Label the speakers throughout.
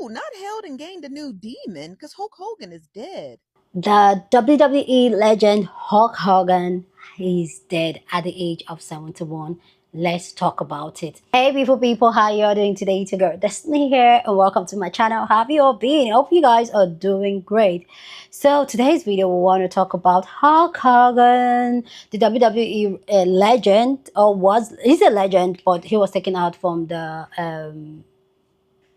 Speaker 1: Ooh, not held and gained a new demon because Hulk Hogan is dead.
Speaker 2: The WWE legend Hulk Hogan is dead at the age of 71. Let's talk about it. Hey beautiful people, how you all doing today? It's your girl Destiny here and welcome to my channel. How have you all been? I hope you guys are doing great. So today's video we want to talk about Hulk Hogan, the WWE legend, he's a legend, but he was taken out from the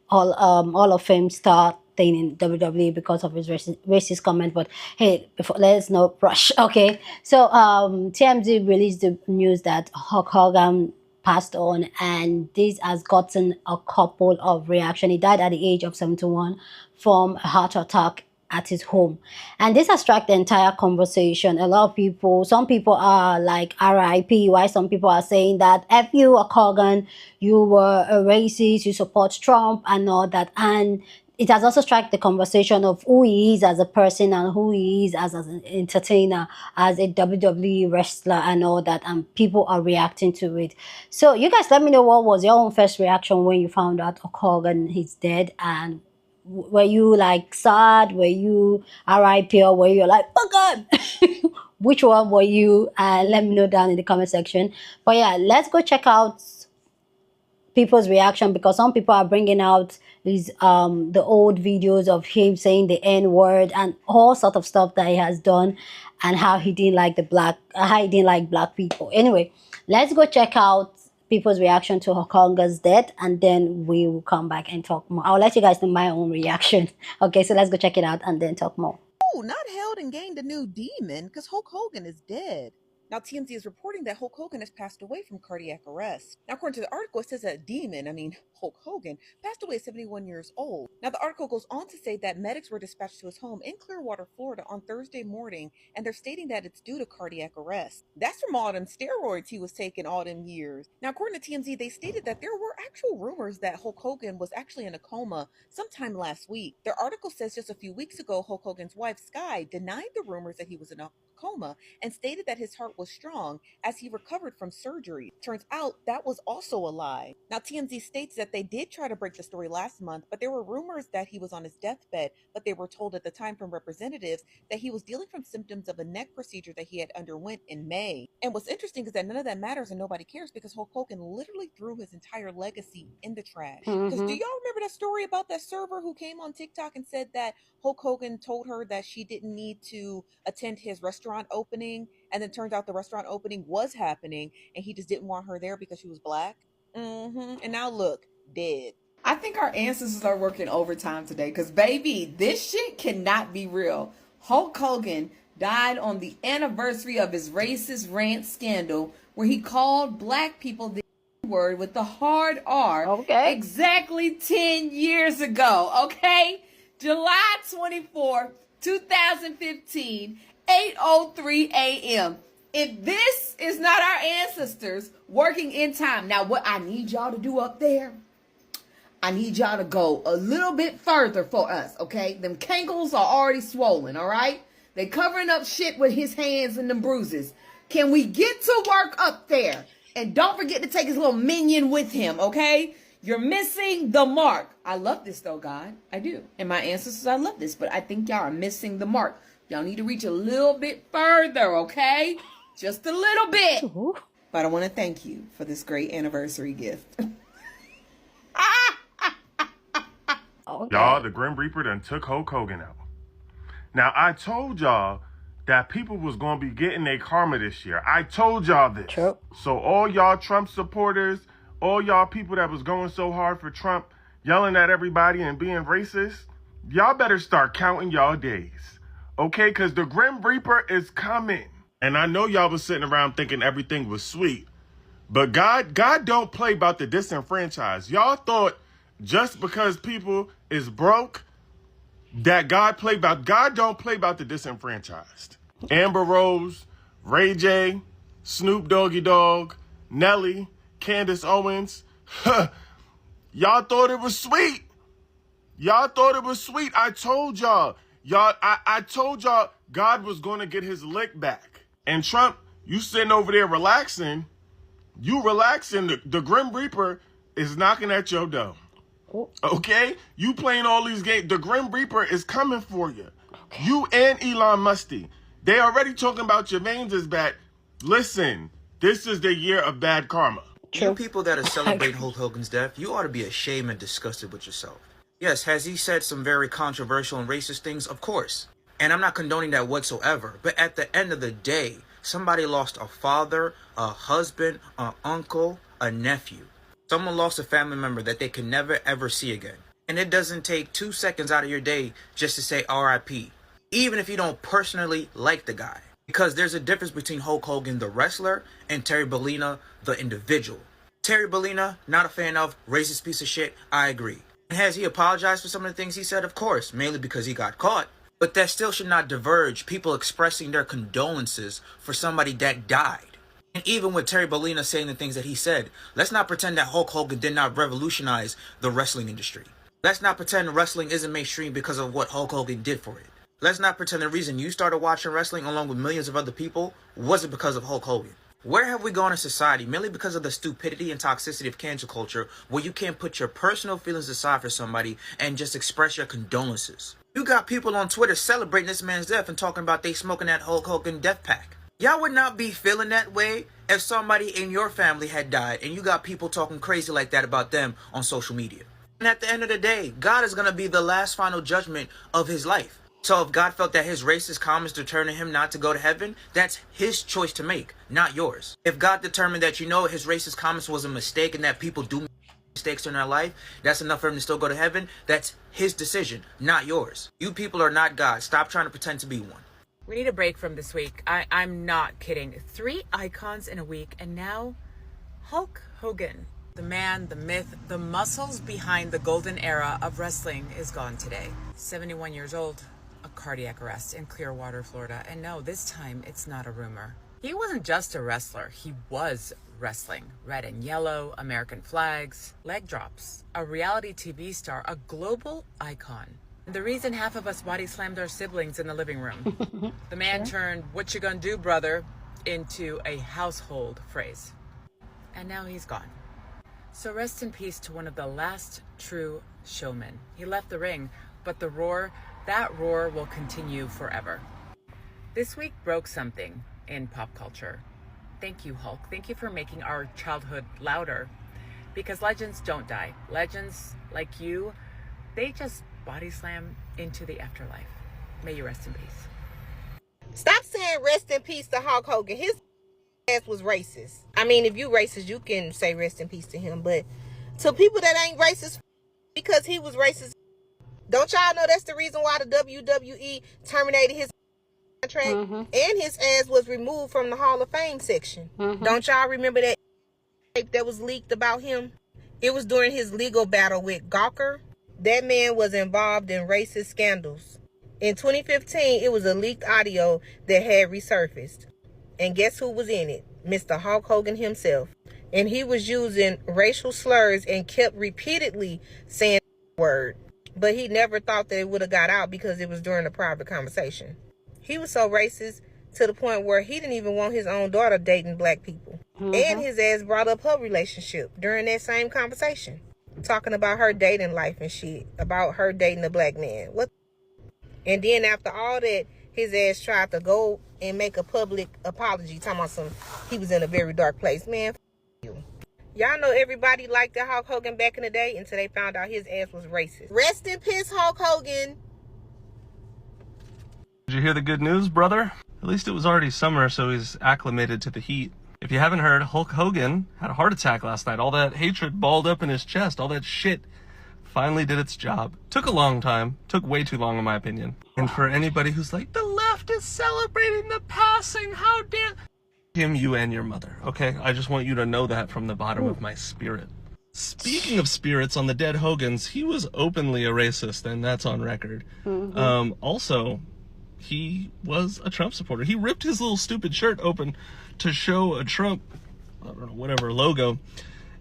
Speaker 2: Hall of Fame star thing in WWE because of his racist comment. But hey, let's not rush. Okay, so TMZ released the news that Hulk Hogan passed on, and this has gotten a couple of reaction. He died at the age of 71 from a heart attack at his home, and this has struck the entire conversation. A lot of people, some people are like RIP, while some people are saying that F you, Hulk Hogan, you were a racist, you support Trump and all that. And it has also struck the conversation of who he is as a person and who he is as an entertainer, as a WWE wrestler and all that, and people are reacting to it. So you guys let me know, what was your own first reaction when you found out Hulk Hogan is dead? And were you like sad? Were you RIP, or were you like, oh God? Which one were you? Let me know down in the comment section. But yeah, let's go check out people's reaction, because some people are bringing out these the old videos of him saying the N-word and all sort of stuff that he has done, and how he didn't like black people. Anyway, let's go check out people's reaction to Hulk Hogan's death, and then we will come back and talk more. I'll let you guys know my own reaction. Okay, so let's go check it out and then talk more.
Speaker 1: Ooh, not held and gained a new demon because Hulk Hogan is dead. Now, TMZ is reporting that Hulk Hogan has passed away from cardiac arrest. Now, according to the article, it says that Hulk Hogan, passed away at 71 years old. Now, the article goes on to say that medics were dispatched to his home in Clearwater, Florida on Thursday morning, and they're stating that it's due to cardiac arrest. That's from all them steroids he was taking all them years. Now, according to TMZ, they stated that there were actual rumors that Hulk Hogan was actually in a coma sometime last week. Their article says just a few weeks ago, Hulk Hogan's wife, Sky, denied the rumors that he was in a coma and stated that his heart was strong as he recovered from surgery. Turns out that was also a lie. Now, TMZ states that they did try to break the story last month, but there were rumors that he was on his deathbed, but they were told at the time from representatives that he was dealing from symptoms of a neck procedure that he had underwent in May. And what's interesting is that none of that matters and nobody cares, because Hulk Hogan literally threw his entire legacy in the trash. Because do y'all remember that story about that server who came on TikTok and said that Hulk Hogan told her that she didn't need to attend his restaurant opening, and then turns out the restaurant opening was happening and he just didn't want her there because she was black? And now look, dead.
Speaker 3: I think our ancestors are working overtime today, because baby, this shit cannot be real. Hulk Hogan died on the anniversary of his racist rant scandal where he called black people the word with the hard R.
Speaker 2: Okay.
Speaker 3: Exactly 10 years ago. Okay, July 24, 2015, 8:03 a.m. If this is not our ancestors working in time, now what I need y'all to do up there, I need y'all to go a little bit further for us, okay? Them cankles are already swollen, all right? They covering up shit with his hands and them bruises. Can we get to work up there? And don't forget to take his little minion with him, okay? You're missing the mark. I love this though, God. I do. And my ancestors, I love this, but I think y'all are missing the mark. Y'all need to reach a little bit further, okay? Just a little bit.
Speaker 2: Ooh.
Speaker 3: But I want to thank you for this great anniversary gift.
Speaker 2: Okay.
Speaker 4: Y'all, the Grim Reaper done took Hulk Hogan out. Now, I told y'all that people was going to be getting their karma this year. I told y'all this.
Speaker 2: True.
Speaker 4: So all y'all Trump supporters, all y'all people that was going so hard for Trump, yelling at everybody and being racist, y'all better start counting y'all days. Okay? Because the Grim Reaper is coming. And I know y'all was sitting around thinking everything was sweet. But God don't play about the disenfranchised. Y'all thought just because people is broke that God don't play about the disenfranchised. Amber Rose, Ray J, Snoop Doggy Dogg, Nelly, Candace Owens. Y'all thought it was sweet. Y'all thought it was sweet. I told y'all. I told y'all God was going to get his lick back. And Trump, you sitting over there relaxing. You relaxing. The Grim Reaper is knocking at your door. Okay? You playing all these games. The Grim Reaper is coming for you. Okay. You and Elon Musty. They already talking about your veins is bad. Listen, this is the year of bad karma.
Speaker 5: True. You people that are celebrating Hulk Hogan's death, you ought to be ashamed and disgusted with yourself. Yes, has he said some very controversial and racist things? Of course. And I'm not condoning that whatsoever. But at the end of the day, somebody lost a father, a husband, an uncle, a nephew. Someone lost a family member that they can never ever see again. And it doesn't take 2 seconds out of your day just to say RIP. Even if you don't personally like the guy. Because there's a difference between Hulk Hogan, the wrestler, and Terry Bollea, the individual. Terry Bollea, not a fan of, racist piece of shit, I agree. And has he apologized for some of the things he said? Of course, mainly because he got caught. But that still should not diverge people expressing their condolences for somebody that died. And even with Terry Bollea saying the things that he said, let's not pretend that Hulk Hogan did not revolutionize the wrestling industry. Let's not pretend wrestling isn't mainstream because of what Hulk Hogan did for it. Let's not pretend the reason you started watching wrestling along with millions of other people wasn't because of Hulk Hogan. Where have we gone in society merely because of the stupidity and toxicity of cancel culture where you can't put your personal feelings aside for somebody and just express your condolences? You got people on Twitter celebrating this man's death and talking about they smoking that Hulk Hogan death pack. Y'all would not be feeling that way if somebody in your family had died and you got people talking crazy like that about them on social media. And at the end of the day, God is going to be the last final judgment of his life. So if God felt that his racist comments determined him not to go to heaven, that's his choice to make, not yours. If God determined that, you know, his racist comments was a mistake and that people do mistakes in their life, that's enough for him to still go to heaven, that's his decision, not yours. You people are not God. Stop trying to pretend to be one.
Speaker 6: We need a break from this week. I'm not kidding. 3 icons in a week, and now Hulk Hogan. The man, the myth, the muscles behind the golden era of wrestling is gone today. 71 years old. A cardiac arrest in Clearwater, Florida. And no, this time it's not a rumor. He wasn't just a wrestler, he was wrestling. Red and yellow, American flags, leg drops. A reality TV star, a global icon. The reason half of us body slammed our siblings in the living room. The man turned "what you gonna do, brother" into a household phrase. And now he's gone. So rest in peace to one of the last true showmen. He left the ring, but that roar will continue forever. This week broke something in pop culture. Thank you, Hulk. Thank you for making our childhood louder. Because legends don't die. Legends like you, they just body slam into the afterlife. May you rest in peace.
Speaker 7: Stop saying rest in peace to Hulk Hogan. His ass was racist. I mean, if you racist, you can say rest in peace to him. But to people that ain't racist, because he was racist, don't y'all know that's the reason why the WWE terminated his contract and his ass was removed from the Hall of Fame section? Don't y'all remember that tape that was leaked about him? It was during his legal battle with Gawker. That man was involved in racist scandals. In 2015, it was a leaked audio that had resurfaced. And guess who was in it? Mr. Hulk Hogan himself. And he was using racial slurs and kept repeatedly saying the word. But he never thought that it would have got out because it was during a private conversation. He was so racist to the point where he didn't even want his own daughter dating black people. And his ass brought up her relationship during that same conversation. Talking about her dating life and shit. About her dating a black man. What? And then after all that, his ass tried to go and make a public apology. Talking about he was in a very dark place. Man, you. Y'all know everybody liked the Hulk Hogan back in the day until they found out his ass was racist. Rest in peace, Hulk Hogan.
Speaker 8: Did you hear the good news, brother? At least it was already summer, so he's acclimated to the heat. If you haven't heard, Hulk Hogan had a heart attack last night. All that hatred balled up in his chest, all that shit finally did its job. Took a long time. Took way too long, in my opinion. And for anybody who's like, the left is celebrating the passing, how dare... Him, you, and your mother, okay? I just want you to know that from the bottom of my spirit. Speaking of spirits, on the dead Hogans, he was openly a racist, and that's on record. Also, he was a Trump supporter. He ripped his little stupid shirt open to show a Trump, I don't know, whatever, logo.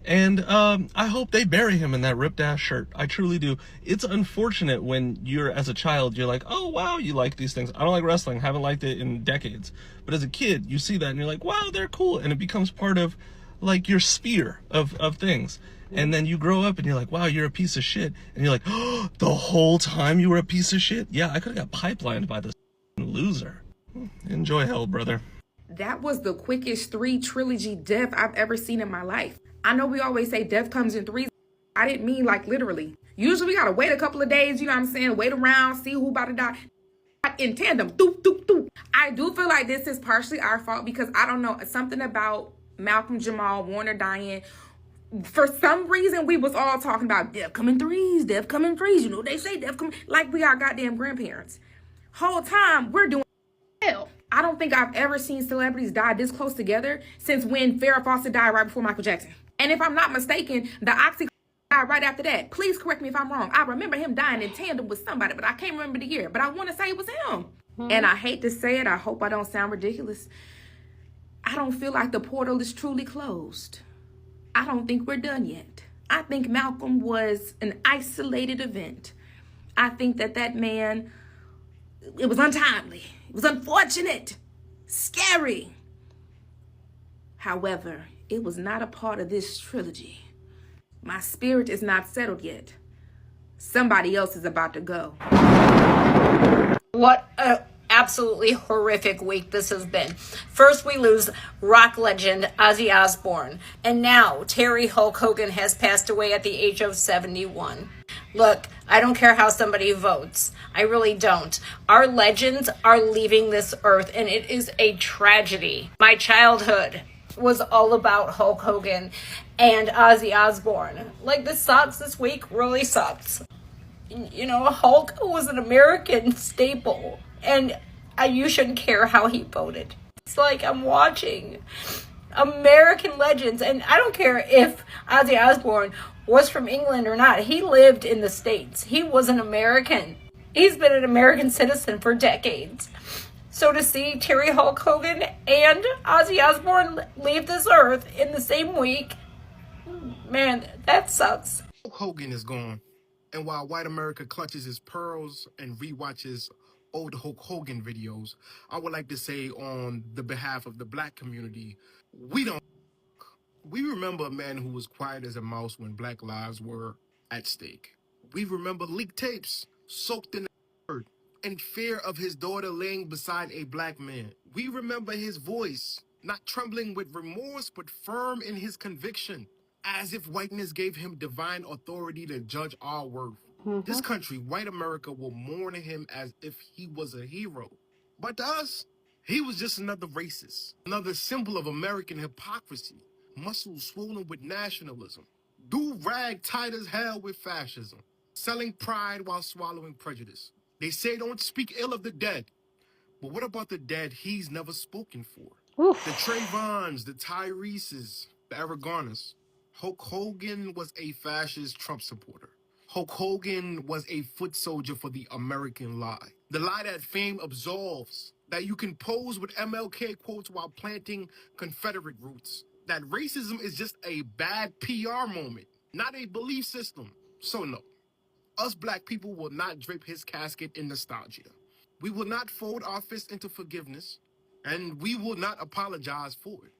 Speaker 8: And I hope they bury him in that ripped ass shirt. I truly do. It's unfortunate when you're, as a child, you're like, oh wow, you like these things. I don't like wrestling, haven't liked it in decades. But as a kid, you see that and you're like, wow, they're cool. And it becomes part of like your sphere of things. And then you grow up and you're like, wow, you're a piece of shit. And you're like, oh, the whole time you were a piece of shit? Yeah, I could have got pipelined by this loser. Enjoy hell, brother.
Speaker 9: That was the quickest 3-trilogy death I've ever seen in my life. I know we always say death comes in threes. I didn't mean like literally. Usually we gotta wait a couple of days, you know what I'm saying? Wait around, see who about to die. In tandem, doop, doop, doop. I do feel like this is partially our fault because I don't know, something about Malcolm Jamal Warner dying. For some reason, we was all talking about death coming threes, death coming threes. You know, they say death coming, like we are goddamn grandparents. Whole time, we're doing hell. I don't think I've ever seen celebrities die this close together since when Farrah Fawcett died right before Michael Jackson. And if I'm not mistaken, the Oxy died right after that. Please correct me if I'm wrong. I remember him dying in tandem with somebody, but I can't remember the year. But I want to say it was him. And I hate to say it. I hope I don't sound ridiculous. I don't feel like the portal is truly closed. I don't think we're done yet. I think Malcolm was an isolated event. I think that man, it was untimely. It was unfortunate. Scary. However, it was not a part of this trilogy. My spirit is not settled yet. Somebody else is about to go.
Speaker 10: What a absolutely horrific week this has been. First, we lose rock legend Ozzy Osbourne, and now Terry Hulk Hogan has passed away at the age of 71. Look, I don't care how somebody votes. I really don't. Our legends are leaving this earth, and it is a tragedy. My childhood was all about Hulk Hogan and Ozzy Osbourne. Like, this sucks. This week really sucks. You know, Hulk was an American staple, and you shouldn't care how he voted. It's like I'm watching American legends, and I don't care if Ozzy Osbourne was from England or not. He lived in the States. He was an American. He's been an American citizen for decades. So to see Terry Hulk Hogan and Ozzy Osbourne leave this earth in the same week, man, that sucks.
Speaker 11: Hulk Hogan is gone. And while white America clutches his pearls and rewatches old Hulk Hogan videos, I would like to say on the behalf of the black community, we remember a man who was quiet as a mouse when black lives were at stake. We remember leaked tapes soaked in the word and fear of his daughter laying beside a black man. We remember his voice, not trembling with remorse, but firm in his conviction, as if whiteness gave him divine authority to judge our worth. This country, white America, will mourn him as if he was a hero. But to us, he was just another racist, another symbol of American hypocrisy, muscles swollen with nationalism, do-rag tight as hell with fascism, selling pride while swallowing prejudice. They say don't speak ill of the dead, but what about the dead he's never spoken for? The Trayvons, the Tyreses, the Aragonas. Hulk Hogan was a fascist Trump supporter. Hulk Hogan was a foot soldier for the American lie. The lie that fame absolves, that you can pose with MLK quotes while planting Confederate roots. That racism is just a bad PR moment, not a belief system. So no, us black people will not drape his casket in nostalgia. We will not fold our fists into forgiveness, and we will not apologize for it.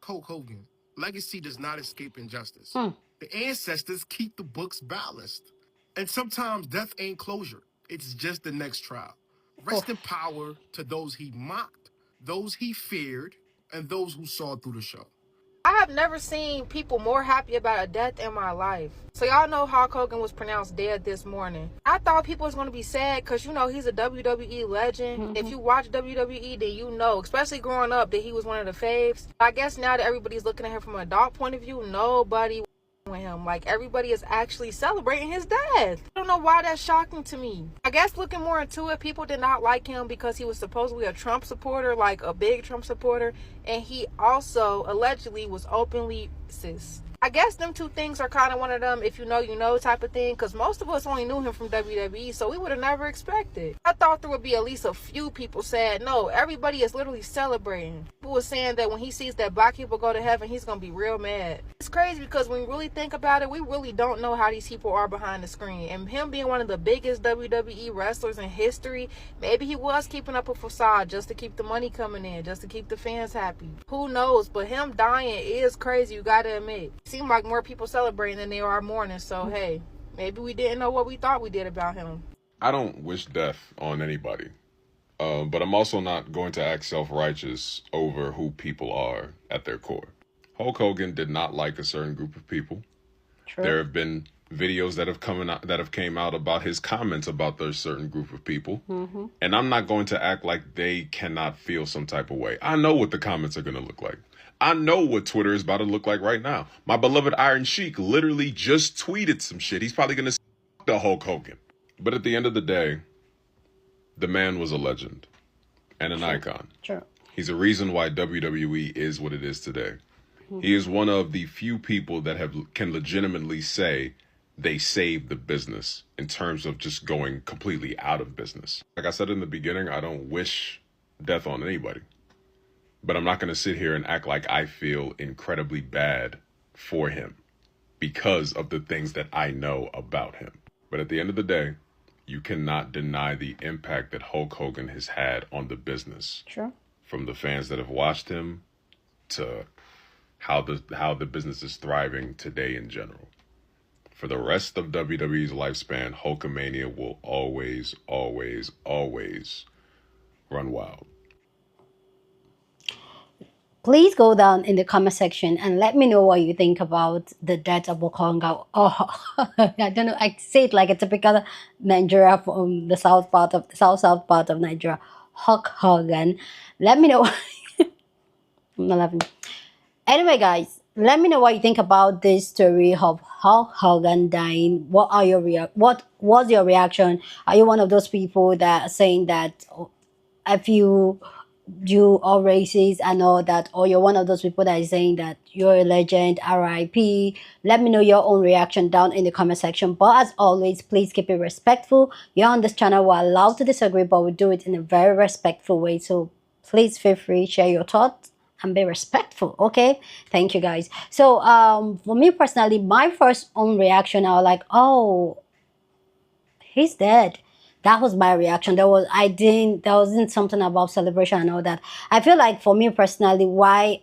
Speaker 11: Hulk Hogan, legacy does not escape injustice. The ancestors keep the books balanced. And sometimes death ain't closure. It's just the next trial. Rest in power to those he mocked, those he feared, and those who saw through the show.
Speaker 7: I have never seen people more happy about a death in my life. So y'all know Hulk Hogan was pronounced dead this morning. I thought people was going to be sad because, you know, he's a WWE legend. If you watch WWE, then you know, especially growing up, that he was one of the faves. I guess now that everybody's looking at him from an adult point of view, nobody with him. Like, everybody is actually celebrating his death. I don't know why that's shocking to me. I guess looking more into it, people did not like him because he was supposedly a Trump supporter, like a big Trump supporter, and he also allegedly was openly racist. I guess them two things are kind of one of them if you know, you know type of thing, because most of us only knew him from WWE, so we would have never expected. I thought there would be at least a few people said, no, everybody is literally celebrating. People were saying that when he sees that black people go to heaven, he's going to be real mad. It's crazy because when you really think about it, we really don't know how these people are behind the screen. And him being one of the biggest WWE wrestlers in history, maybe he was keeping up a facade just to keep the money coming in, just to keep the fans happy. Who knows? But him dying is crazy, you got to admit. seem like more people celebrating than they are mourning. So, hey, maybe we didn't know what we thought we did about him.
Speaker 12: I don't wish death on anybody. But I'm also not going to act self-righteous over who people are at their core. Hulk Hogan did not like a certain group of people.
Speaker 2: True.
Speaker 12: There have been videos that have came out about his comments about those certain group of people. And I'm not going to act like they cannot feel some type of way. I know what the comments are going to look like. I know what Twitter is about to look like right now. My beloved Iron Sheik literally just tweeted some shit. He's probably going to the Hulk Hogan. But at the end of the day, the man was a legend and an icon.
Speaker 2: True.
Speaker 12: He's a reason why WWE is what it is today. He is one of the few people that can legitimately say they saved the business in terms of just going completely out of business. Like I said in the beginning, I don't wish death on anybody. But I'm not going to sit here and act like I feel incredibly bad for him because of the things that I know about him. But at the end of the day, you cannot deny the impact that Hulk Hogan has had on the business.
Speaker 2: True.
Speaker 12: From the fans that have watched him to how the business is thriving today in general. For the rest of WWE's lifespan, Hulkamania will always, always, always run wild.
Speaker 2: Please go down in the comment section and let me know what you think about the death of Hulk Hogan. Oh, I don't know. I say it like a typical Nigeria from the south part of Nigeria. Hulk Hogan. Let me know. I'm not laughing. Anyway, guys, let me know what you think about this story of Hulk Hogan dying. What was your reaction? Are you one of those people that are saying that if you all races and all that, or you're one of those people that is saying that you're a legend, RIP? Let me know your own reaction down in the comment section. But as always, please keep it respectful. You're on this channel, we're allowed to disagree, but we do it in a very respectful way. So please feel free, share your thoughts and be respectful. Okay, thank you, guys. So for me personally, my first own reaction, I was like, oh, he's dead. That was my reaction. There wasn't something about celebration and all that. I feel like for me personally, why,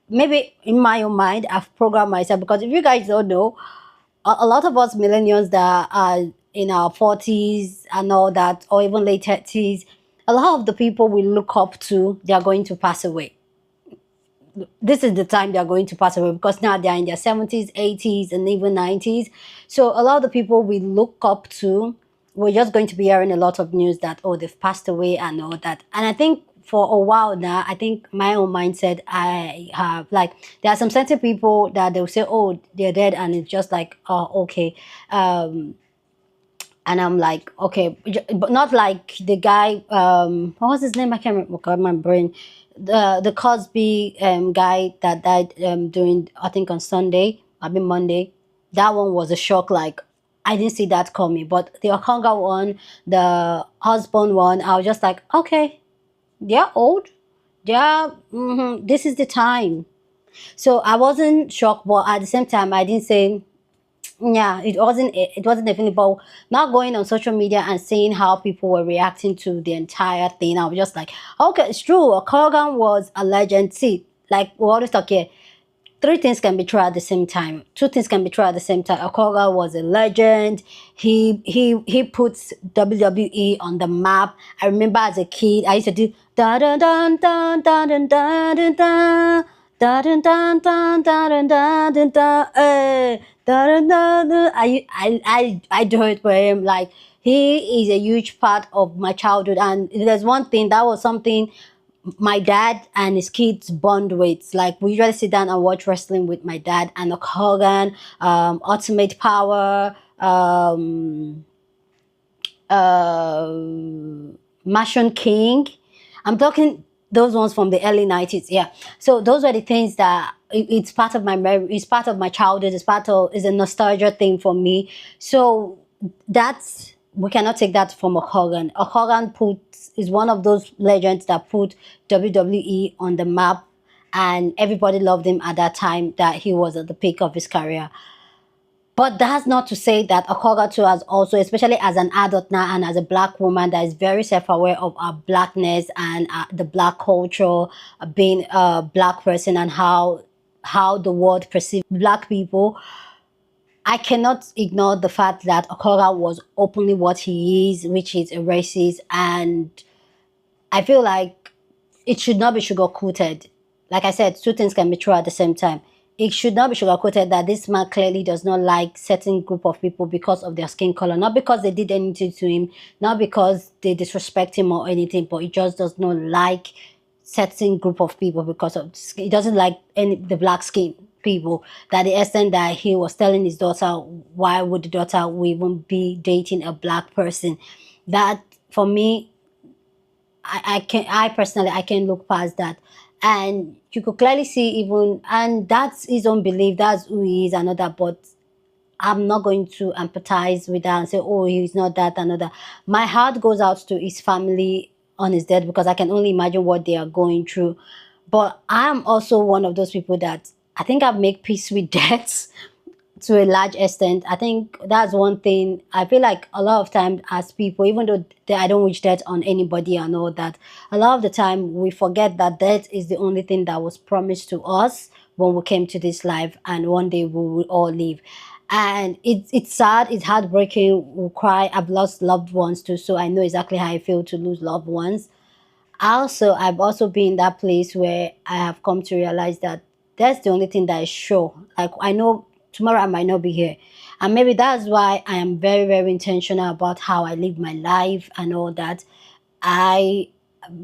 Speaker 2: maybe in my own mind, I've programmed myself, because if you guys don't know, a lot of us millennials that are in our 40s and all that, or even late 30s, a lot of the people we look up to, they are going to pass away. This is the time they are going to pass away, because now they are in their 70s, 80s, and even 90s. So a lot of the people we look up to, we're just going to be hearing a lot of news that, oh, they've passed away and all that. And I think for a while now, I think my own mindset, I have, like, there are some certain people that they'll say, oh, they're dead, and it's just like, oh, okay. And I'm like, okay, but not like the guy, what was his name? I can't remember, my brain. The Cosby guy that died during, I think on Sunday, Monday. That one was a shock. Like, I didn't see that coming. But the Okonga one, the husband one, I was just like, okay, they're old. This is the time. So I wasn't shocked, but at the same time, I didn't say, yeah, it wasn't definitely. But not going on social media and seeing how people were reacting to the entire thing, I was just like, okay, it's true. Hogan was a legend. See, like we always talk here, 3 things can be true at the same time. 2 things can be true at the same time. Hogan was a legend. He puts WWE on the map. I remember as a kid, I used to do da da da da da da da da da. Da da da da da da da da da, da da da. I do it for him. Like, he is a huge part of my childhood, and there's one thing that was something my dad and his kids bond with. Like, we usually sit down and watch wrestling with my dad and Hogan, Ultimate Power, Machine King. I'm talking those ones from the early 90s. Yeah. So those were the things that it's part of my memory, it's part of my childhood, it's a nostalgia thing for me. So that's, we cannot take that from Hogan. Hogan is one of those legends that put WWE on the map, and everybody loved him at that time that he was at the peak of his career. But that's not to say that Hogan too has also, especially as an adult now and as a black woman that is very self-aware of our blackness and the black culture, being a black person, and how how the world perceives black people, I cannot ignore the fact that Okora was openly what he is, which is a racist, and I feel like it should not be sugar-coated. Like I said, two things can be true at the same time. It should not be sugar-coated that this man clearly does not like certain group of people because of their skin color. Not because they did anything to him, not because they disrespect him or anything, but he just does not like certain group of people because of he doesn't like the black skin people, that the extent that he was telling his daughter, why would the daughter even be dating a black person? That for me, I personally I can look past that. And you could clearly see even, and that's his own belief, that's who he is and all that, but I'm not going to empathize with that and say, oh, he's not that and all that. My heart goes out to his family on his death because I can only imagine what they are going through. But I'm also one of those people that I think I've made peace with death to a large extent. I think that's one thing. I feel like a lot of times as people, even though I don't wish death on anybody and all that, a lot of the time we forget that death is the only thing that was promised to us when we came to this life, and one day we will all leave. And it's sad, it's heartbreaking, we'll cry. I've lost loved ones too, so I know exactly how I feel to lose loved ones. I've also been in that place where I have come to realize that that's the only thing that is sure. Like, I know tomorrow I might not be here. And maybe that's why I am very, very intentional about how I live my life and all that.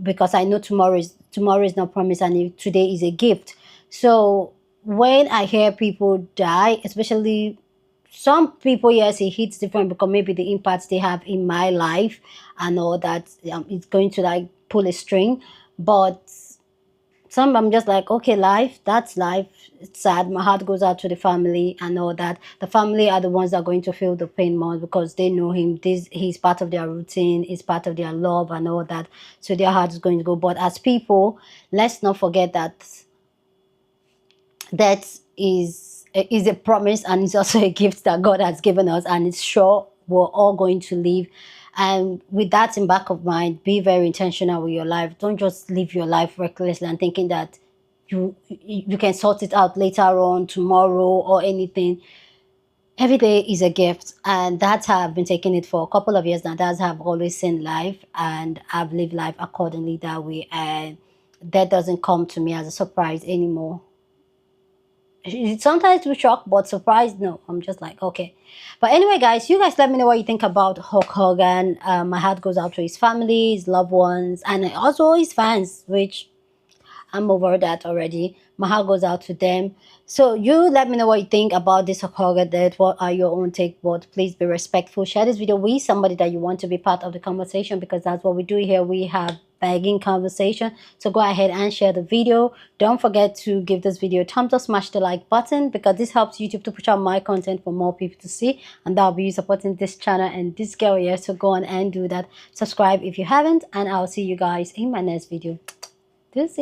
Speaker 2: Because I know tomorrow is not promised, and today is a gift. So when I hear people die, especially some people, yes, it hits different because maybe the impacts they have in my life and all that, it's going to like pull a string. But some, I'm just like, okay, life, that's life. It's sad. My heart goes out to the family and all that. The family are the ones that are going to feel the pain more because they know him. He's part of their routine. He's part of their love and all that. So their heart is going to go. But as people, let's not forget that that is a promise, and it's also a gift that God has given us, and it's sure we're all going to live. And with that in back of mind, be very intentional with your life. Don't just live your life recklessly and thinking that you can sort it out later on, tomorrow or anything. Every day is a gift, and that's how I've been taking it for a couple of years now. That's how I've always seen life, and I've lived life accordingly that way, and that doesn't come to me as a surprise anymore. Sometimes we shock, but surprised, no. I'm just like, okay. But anyway, guys, you guys let me know what you think about Hulk Hogan. My heart goes out to his family, his loved ones, and also his fans, which I'm over that already. My heart goes out to them. So you let me know what you think about this Hulk Hogan death. What are your own take? But please be respectful. Share this video with somebody that you want to be part of the conversation, because that's what we do here. We have begging conversation. So go ahead and share the video. Don't forget to give this video a thumbs up, smash the like button, because this helps YouTube to push out my content for more people to see, and that'll be you supporting this channel and this girl here. So go on and do that. Subscribe if you haven't, and I'll see you guys in my next video. Deuces.